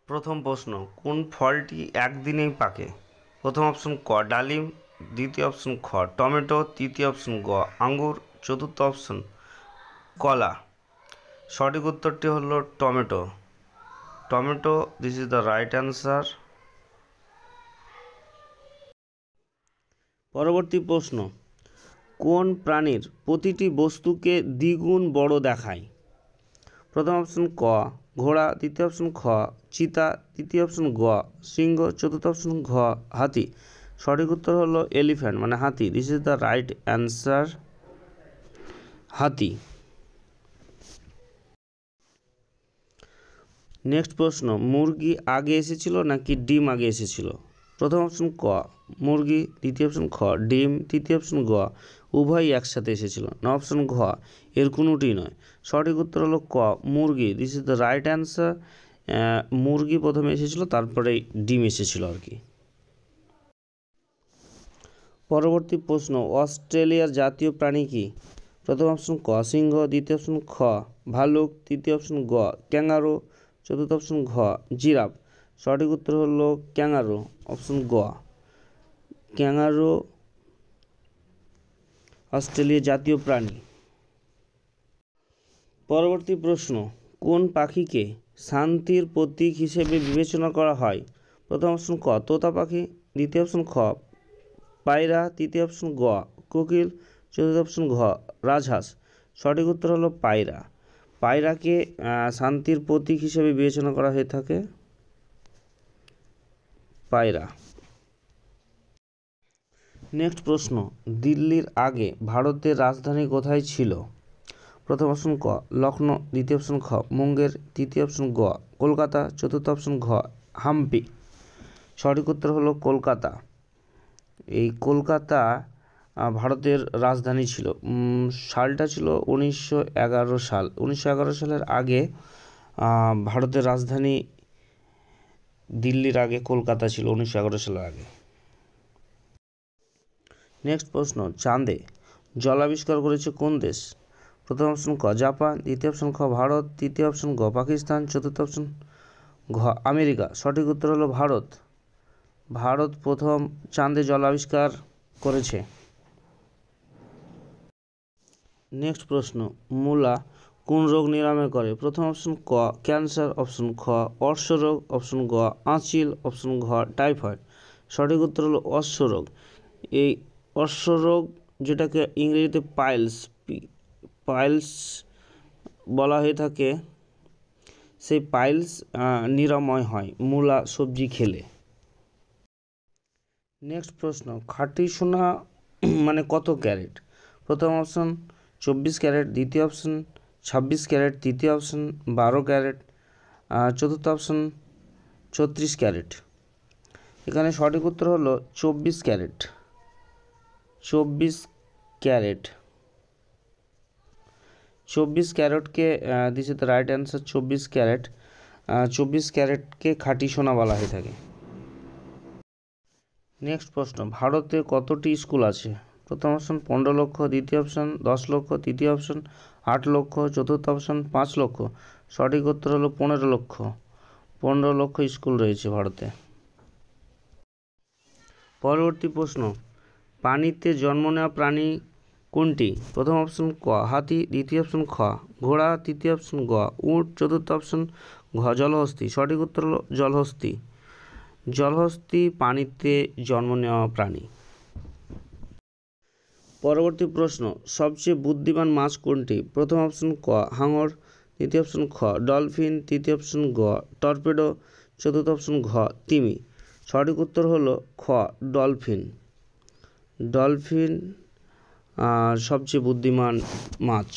প্রথম প্রশ্ন, কোন ফলটি একদিনেই পাকে? প্রথম অপশন ক ডালিম, দ্বিতীয় অপশন খ টমেটো, তৃতীয় অপশন গ আঙ্গুর, চতুর্থ অপশন কলা। সঠিক উত্তরটি হলো tomato. Tomato, this is the right answer. পরবর্তী প্রশ্ন, কোন প্রাণীর প্রতিটি বস্তুকে দ্বিগুণ বড় দেখায়? প্রথম অপশন ক ঘোড়া, দ্বিতীয় অপশন খ চিতা, তৃতীয় অপশন গ সিংহ, চতুর্থ অপশন ঘ হাতি। সঠিক উত্তর হলো এলিফ্যান্ট মানে হাতি। This is the right answer, হাতি। নেক্সট প্রশ্ন, মুরগি আগে এসেছিল নাকি ডিম আগে এসেছিল? প্রথম অপশন ক মুরগি, দ্বিতীয় অপশন খ ডিম, তৃতীয় অপশন গ উভয়ই একসাথে এসেছিল, না অপশন ঘ এর কোনোটি নয়। সঠিক উত্তর হলো ক মুরগি। This is the right answer. মুরগি প্রথমে এসেছিল, তারপরে ডিম এসেছিল আর কি। পরবর্তী প্রশ্ন, অস্ট্রেলিয়ার জাতীয় প্রাণী কি? প্রথম অপশন ক সিংহ, দ্বিতীয় অপশন খ ভালুক, তৃতীয় অপশন গ ক্যাঙ্গারু, চতুর্থ অপশন ঘ জিরাফ। সঠিক উত্তর হলো ক্যাঙ্গারু, অপশন গ ক্যাঙ্গারু অস্ট্রেলিয়ার জাতীয় প্রাণী। পরবর্তী প্রশ্ন, কোন পাখিকে শান্তির প্রতীক হিসেবে বিবেচনা করা হয়? প্রথম অপশন ক তোতা পাখি, দ্বিতীয় অপশন খ পায়রা, তৃতীয় অপশন গ কোকিল, চতুর্থ অপশন ঘ রাজহাঁস। সঠিক উত্তর হলো পায়রা। পায়রাকে শান্তির প্রতীক হিসেবে বিবেচনা করা হয়ে থাকে, পায়রা। নেক্সট প্রশ্ন, দিল্লির আগে ভারতের রাজধানী কোথায় ছিল? প্রথম অপশন ক লখনৌ, দ্বিতীয় অপশন খ মুঙ্গের, তৃতীয় অপশন গ কলকাতা, চতুর্থ অপশন ঘ হাম্পি। সঠিক উত্তর হলো কলকাতা। এই কলকাতা ভারতের রাজধানী ছিল। সালটা ছিল 1911 সাল। 1911 সালের আগে ভারতের রাজধানী দিল্লির আগে কলকাতা ছিল, 1911 সালের আগে। নেক্সট প্রশ্ন, চাঁদে জল আবিষ্কার করেছে কোন দেশ? প্রথম অপশন ক জাপান, দ্বিতীয় অপশন খ ভারত, তৃতীয় অপশন গ পাকিস্তান, চতুর্থ অপশন ঘ আমেরিকা। সঠিক উত্তর হলো ভারত। ভারত প্রথম চাঁদে জল আবিষ্কার করেছে। নেক্সট প্রশ্ন, মূলা কোন রোগ নিরাময় করে? প্রথম অপশন ক ক্যান্সার, অপশন খ অর্শরোগ, অপশন গ আঁচিল, অপশন ঘ টাইফয়েড। সঠিক উত্তর হলো অর্শরোগ। এই অর্শরোগ, যেটাকে ইংরেজিতে পাইলস বলা হয়ে থাকে, সেই পাইলস নিরাময় হয় মূলা সবজি খেলে। নেক্সট প্রশ্ন, খাঁটি সোনা মানে কত ক্যারেট? প্রথম অপশন 24 ক্যারেট, দ্বিতীয় অপশন 26 ক্যারেট, তৃতীয় অপশন 12 ক্যারেট, চতুর্থ অপশন 34 ক্যারেট। এখানে সঠিক উত্তর হলো 24 ক্যারেট। 24 ক্যারেট। 24 ক্যারেটকে this is the right answer. 24 carat. 24 ক্যারেটকে খাঁটি সোনা বলা হয়ে থাকে। নেক্সট প্রশ্ন, ভারতে কতটি স্কুল আছে? প্রথম অপশন 15 লক্ষ, দ্বিতীয় অপশন 10 লক্ষ, তৃতীয় অপশন 8 লক্ষ, চতুর্থ অপশন 5 লক্ষ। সঠিক উত্তর হলো 15 লক্ষ। 15 লক্ষ স্কুল রয়েছে ভারতে। পরবর্তী প্রশ্ন, পানিতে জন্ম নেওয়া প্রাণী কোনটি? প্রথম অপশন ক হাতি, দ্বিতীয় অপশন খ ঘোড়া, তৃতীয় অপশন গ উট, চতুর্থ অপশন ঘ জলহস্তী। সঠিক উত্তর হলো জলহস্তী। জলহস্তী পানিতে জন্ম নেওয়া প্রাণী। পরবর্তী প্রশ্ন, সবচেয়ে বুদ্ধিমান মাছ কোনটি? প্রথম অপশন ক হাঙর, দ্বিতীয় অপশন খ ডলফিন, তৃতীয় অপশন গ টর্পেডো, চতুর্থ অপশন ঘ তিমি। সঠিক উত্তর হলো খ ডলফিন। ডলফিন সবচেয়ে বুদ্ধিমান মাছ।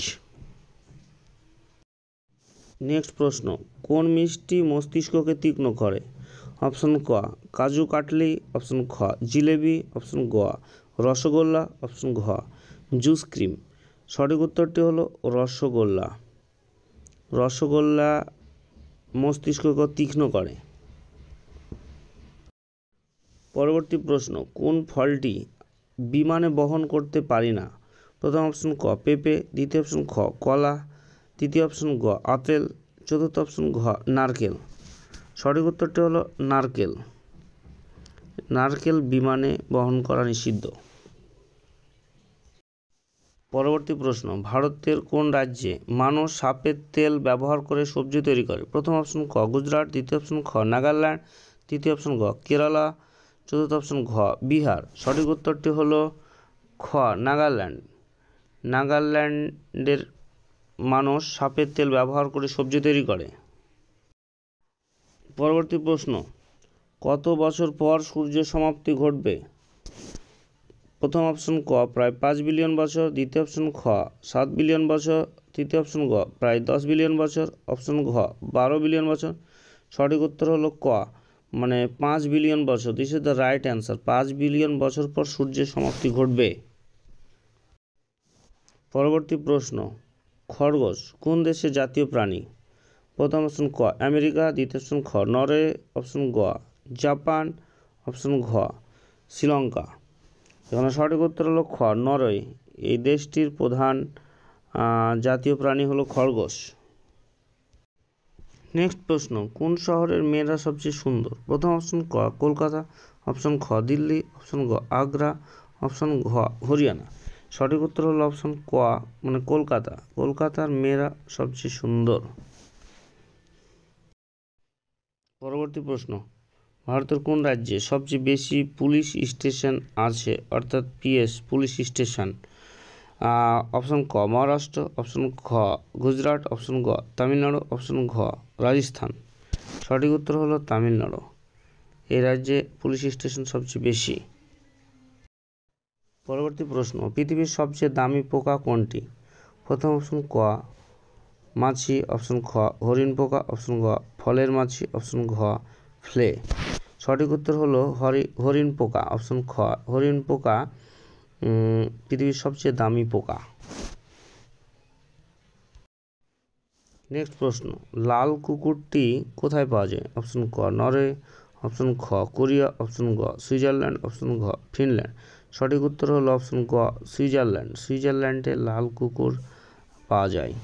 নেক্সট প্রশ্ন, কোন মিষ্টি মস্তিষ্ককে তীক্ষ্ণ করে? অপশন ক কাজু কাটলি, অপশন খ জিলেবি, অপশন গ রসগোল্লা, অপশন ঘ জুস ক্রিম। সঠিক উত্তরটি হলো রসগোল্লা। রসগোল্লা মস্তিষ্ককে তীক্ষ্ণ করে। পরবর্তী প্রশ্ন, কোন ফলটি বিমানে বহন করতে পারি না? প্রথম অপশন ক পেঁপে, দ্বিতীয় অপশন খ কলা, তৃতীয় অপশন গ আপেল, চতুর্থ অপশন ঘ নারকেল। সঠিক উত্তরটি হলো নারকেল। নারকেল বিমানে বহন করা নিষিদ্ধ। পরবর্তী প্রশ্ন, ভারতের কোন রাজ্যে মানুষ সাপের তেল ব্যবহার করে সবজি তৈরি করে? প্রথম অপশন ক গুজরাট, দ্বিতীয় অপশন খ নাগাল্যান্ড, তৃতীয় অপশন গ কেরালা, চতুর্থ অপশন ঘ বিহার। সঠিক উত্তরটি হলো খ নাগাল্যান্ড। নাগাল্যান্ডের মানুষ সাপের তেল ব্যবহার করে সবজি তৈরি করে। পরবর্তী প্রশ্ন, কত বছর পর সূর্য সমাপ্তি ঘটবে? প্রথম অপশন ক প্রায় 5 বিলিয়ন বছর, দ্বিতীয় অপশন খ 7 বিলিয়ন বছর, তৃতীয় অপশন গ প্রায় 10 বিলিয়ন বছর, অপশন ঘ 12 বিলিয়ন বছর। সঠিক উত্তর হলো ক 5 বিলিয়ন বছর। This is the right answer. 5 billion বছর পর সূর্যের সমাপ্তি ঘটবে। পরবর্তী প্রশ্ন, খরগোশ কোন দেশের জাতীয় প্রাণী? প্রথম অপশন ক আমেরিকা, দ্বিতীয় অপশন খ নরওয়ে, অপশন গ জাপান, অপশন ঘ শ্রীলঙ্কা। এখানে সঠিক উত্তর হলো খ নরওয়ে। এই দেশটির প্রধান জাতীয় প্রাণী হলো খরগোশ। নেক্সট প্রশ্ন, কোন শহরের মেয়েরা সবচেয়ে সুন্দর? প্রথম অপশন ক কলকাতা, অপশন খ দিল্লি, অপশন গ আগ্রা, অপশন ঘ হরিয়ানা। সঠিক উত্তর হলো অপশন ক কলকাতা। কলকাতার মেয়েরা সবচেয়ে সুন্দর। পরবর্তী প্রশ্ন, ভারতের কোন রাজ্যে সবচেয়ে বেশি পুলিশ স্টেশন আছে, অর্থাৎ পিএস পুলিশ স্টেশন? অপশন ক মহারাষ্ট্র, অপশন খ গুজরাট, অপশন গ তামিলনাড়ু, অপশন ঘ রাজস্থান। সঠিক উত্তর হলো তামিলনাড়ু। এই রাজ্যে পুলিশ স্টেশন সবচেয়ে বেশি। পরবর্তী প্রশ্ন, পৃথিবীর সবচেয়ে দামি পোকা কোনটি? প্রথম অপশন ক মাছি, অপশন খ হরিণ পোকা, অপশন গ ফলের মাছি, অপশন ঘ ফ্লে। সঠিক উত্তর হলো হরিণ পোকা, অপশন খ হরিণ পোকা পৃথিবীর সবচেয়ে দামি পোকা। নেক্সট প্রশ্ন, লাল কুকুরটি কোথায় পাওয়া যায়? অপশন ক নরওয়ে, অপশন খ কোরিয়া, অপশন গ সুইজারল্যান্ড, অপশন ঘ ফিনল্যান্ড। সঠিক উত্তর হলো অপশন গ সুইজারল্যান্ড। সুইজারল্যান্ডে লাল কুকুর পাওয়া যায়।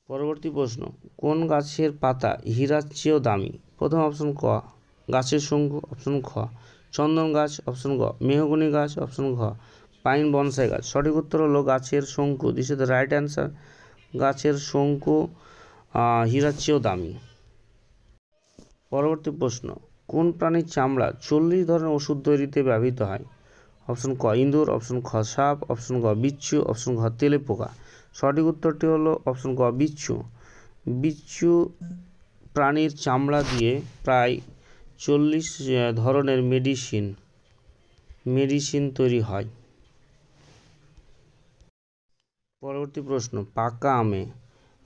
পরবর্তী প্রশ্ন, কোন গাছের পাতা হীরার চেয়েও দামি? প্রথম অপশন ক গাছের শঙ্কু, অপশন খ চন্দন গাছ, অপশন গ মেহগনি গাছ, অপশন ঘ পাইন বনসাই গাছ। সঠিক উত্তর হলো গাছের শঙ্কু। This is the right answer. গাছের শঙ্কু হীরার চেয়েও দামি। পরবর্তী প্রশ্ন, কোন প্রাণীর চামড়া 40 ধরনের ওষুধ তৈরিতে ব্যবহৃত হয়? অপশন ক ইঁদুর, অপশন খ সাপ, অপশন গ বিচ্ছু, অপশন ঘ তেলেপোকা। সঠিক উত্তরটি হলো অপশন গ বিচ্ছু। বিচ্ছু প্রাণীর চামড়া দিয়ে প্রায় 40 ধরনের মেডিসিন তৈরি হয়। পরবর্তী প্রশ্ন, পাকা আমে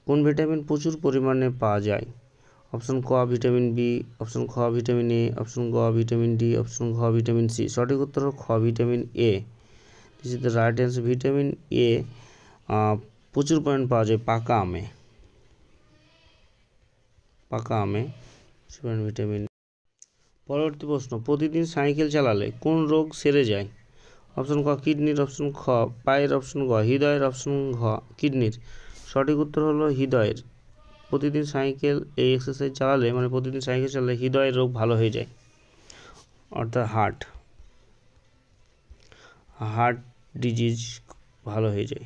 কোন ভিটামিন প্রচুর পরিমাণে পাওয়া যায়? অপশন ক ভিটামিন বি, অপশন খ ভিটামিন এ, অপশন গ ভিটামিন ডি, অপশন ঘ ভিটামিন সি। সঠিক উত্তর হল খ vitamin A. This is the right answer. Vitamin A প্রচুর পরিমাণে পাওয়া যায় পাকা আমে। ভিটামিন। পরবর্তী প্রশ্ন, প্রতিদিন সাইকেল চালালে কোন রোগ সেরে যায়? অপশন ক কিডনির, অপশন খ পায়ের, অপশন গ হৃদয়ের, অপশন ঘ কিডনির। সঠিক উত্তর হলো হৃদয়ের। প্রতিদিন সাইকেল এক্সারসাইজ চালালে প্রতিদিন সাইকেল চালালে হৃদয়ের রোগ ভালো হয়ে যায়, অর্থাৎ হার্ট ডিজিজ ভালো হয়ে যায়।